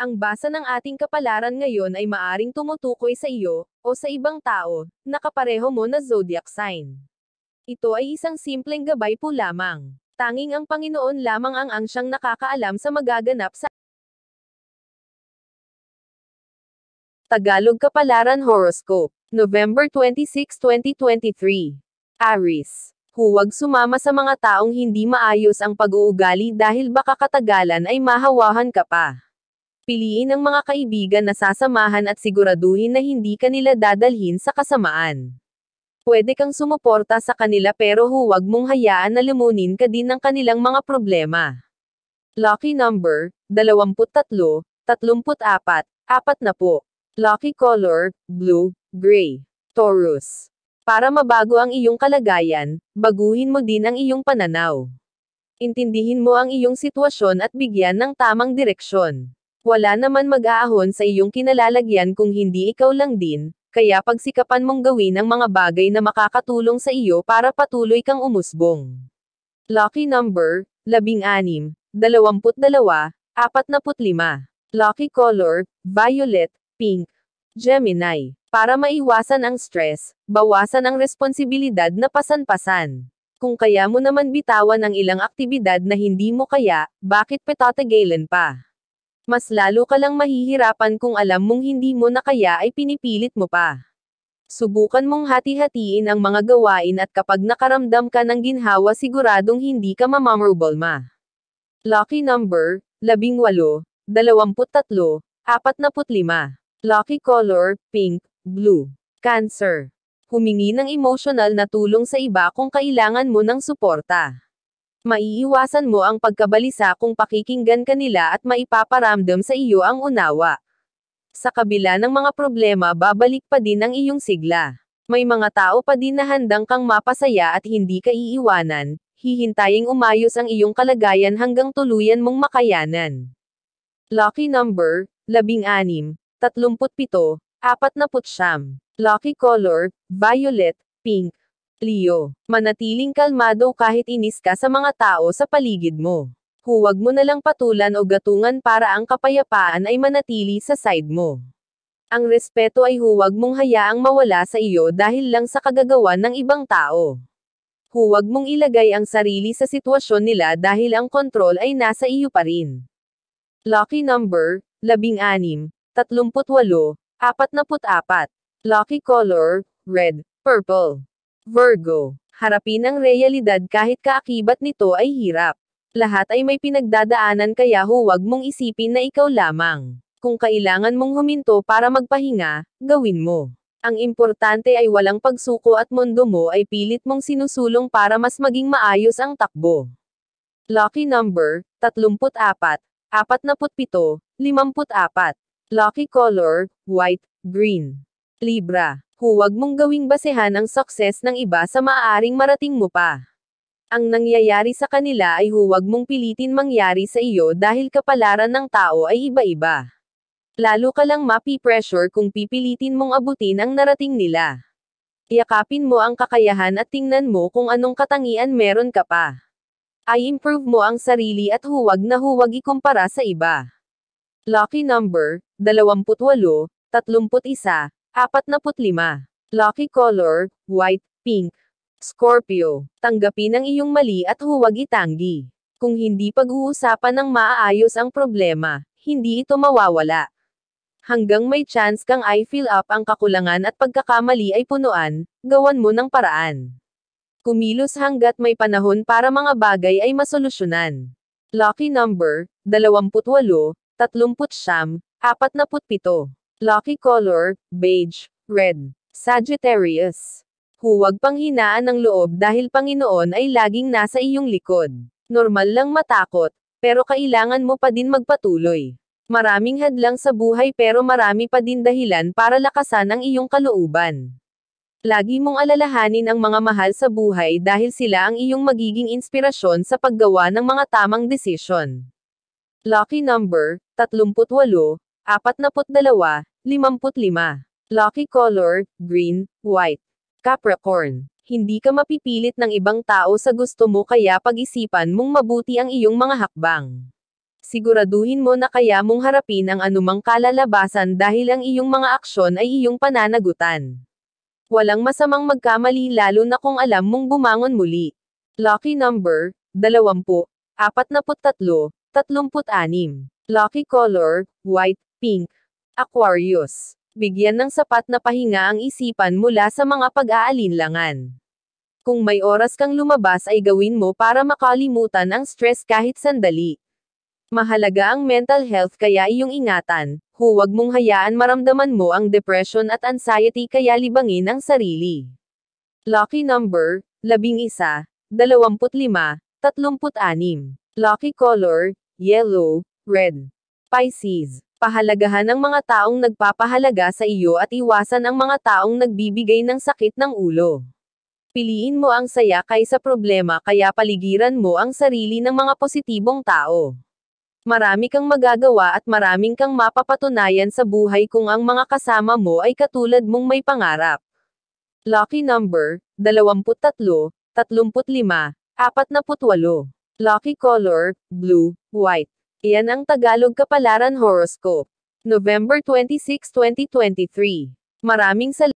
Ang basa ng ating kapalaran ngayon ay maaring tumutukoy sa iyo, o sa ibang tao, na kapareho mo na zodiac sign. Ito ay isang simpleng gabay po lamang. Tanging ang Panginoon lamang ang siyang nakakaalam sa magaganap sa Tagalog Kapalaran Horoscope, November 26, 2023. Aries. Huwag sumama sa mga taong hindi maayos ang pag-uugali dahil baka katagalan ay mahawahan ka pa. Piliin ang mga kaibigan na sasamahan at siguraduhin na hindi ka nila dadalhin sa kasamaan. Pwede kang sumuporta sa kanila pero huwag mong hayaan na lumunin ka din ng kanilang mga problema. Lucky number, 23, 34, 40. Lucky color, blue, gray. Taurus. Para mabago ang iyong kalagayan, baguhin mo din ang iyong pananaw. Intindihin mo ang iyong sitwasyon at bigyan ng tamang direksyon. Wala naman mag-aahon sa iyong kinalalagyan kung hindi ikaw lang din, kaya pagsikapan mong gawin ang mga bagay na makakatulong sa iyo para patuloy kang umusbong. Lucky number, 16, 22, 45. Lucky color, violet, pink. Gemini. Para maiwasan ang stress, bawasan ang responsibilidad na pasan-pasan. Kung kaya mo naman bitawan ang ilang aktibidad na hindi mo kaya, bakit patatagalin pa? Mas lalo ka lang mahihirapan kung alam mong hindi mo na kaya ay pinipilit mo pa. Subukan mong hati-hatiin ang mga gawain at kapag nakaramdam ka ng ginhawa siguradong hindi ka mamamroblema. Lucky number, 18, 23, 45. Lucky color, pink, blue. Cancer. Humingi ng emosyonal na tulong sa iba kung kailangan mo ng suporta. Maiiwasan mo ang pagkabalisa kung pakikinggan ka nila at maipaparamdam sa iyo ang unawa. Sa kabila ng mga problema babalik pa din ang iyong sigla. May mga tao pa din na handang kang mapasaya at hindi ka iiwanan, hihintaying umayos ang iyong kalagayan hanggang tuluyan mong makayanan. Lucky number, 16, 37, 49. Lucky color, violet, pink. Leo. Manatiling kalmado kahit inis ka sa mga tao sa paligid mo. Huwag mo na lang patulan o gatungan para ang kapayapaan ay manatili sa side mo. Ang respeto ay huwag mong hayaang mawala sa iyo dahil lang sa kagagawan ng ibang tao. Huwag mong ilagay ang sarili sa sitwasyon nila dahil ang kontrol ay nasa iyo pa rin. Lucky number, 16, 38, 44. Lucky color, red, purple. Virgo. Harapin ang realidad kahit kaakibat nito ay hirap. Lahat ay may pinagdadaanan kaya huwag mong isipin na ikaw lamang. Kung kailangan mong huminto para magpahinga, gawin mo. Ang importante ay walang pagsuko at mundo mo ay pilit mong sinusulong para mas maging maayos ang takbo. Lucky number, 34, 47, 54. Lucky color, white, green. Libra. Huwag mong gawing basehan ang sukses ng iba sa maaaring marating mo pa. Ang nangyayari sa kanila ay huwag mong pilitin mangyari sa iyo dahil kapalaran ng tao ay iba-iba. Lalo ka lang mapi-pressure kung pipilitin mong abutin ang narating nila. Yakapin mo ang kakayahan at tingnan mo kung anong katangian meron ka pa. I-improve mo ang sarili at huwag na huwag ikumpara sa iba. Lucky number, 28, 31, 45. Lucky color, white, pink. Scorpio. Tanggapin ang iyong mali at huwag itanggi. Kung hindi pag-uusapan ng maayos ang problema, hindi ito mawawala. Hanggang may chance kang i-fill up ang kakulangan at pagkakamali ay punuan, gawan mo ng paraan. Kumilos hanggat may panahon para mga bagay ay masolusyonan. Lucky number, 28, 39, 47. Lucky color, beige, red. Sagittarius. Huwag panghinaan ng loob dahil Panginoon ay laging nasa iyong likod. Normal lang matakot, pero kailangan mo pa din magpatuloy. Maraming hadlang sa buhay pero marami pa din dahilan para lakasan ang iyong kalooban. Lagi mong alalahanin ang mga mahal sa buhay dahil sila ang iyong magiging inspirasyon sa paggawa ng mga tamang desisyon. Lucky number, 38, 42, 55. Lucky color, green, white. Capricorn. Hindi ka mapipilit ng ibang tao sa gusto mo kaya pag-isipan mong mabuti ang iyong mga hakbang. Siguraduhin mo na kaya mong harapin ang anumang kalalabasan dahil ang iyong mga aksyon ay iyong pananagutan. Walang masamang magkamali lalo na kung alam mong bumangon muli. Lucky number, 20, 43, 36. Lucky color, white, pink. Aquarius. Bigyan ng sapat na pahinga ang isipan mula sa mga pag-aalinlangan. Kung may oras kang lumabas ay gawin mo para makalimutan ang stress kahit sandali. Mahalaga ang mental health kaya iyong ingatan, huwag mong hayaan maramdaman mo ang depression at anxiety kaya libangin ang sarili. Lucky number, 11, 25, 36. Lucky color, yellow, red. Pisces. Pahalagahan ang mga taong nagpapahalaga sa iyo at iwasan ang mga taong nagbibigay ng sakit ng ulo. Piliin mo ang saya kaysa problema kaya paligiran mo ang sarili ng mga positibong tao. Marami kang magagawa at maraming kang mapapatunayan sa buhay kung ang mga kasama mo ay katulad mong may pangarap. Lucky number, 23, 35, 48. Lucky color, blue, white. Iyan ang Tagalog Kapalaran Horoscope. November 26, 2023. Maraming salamat.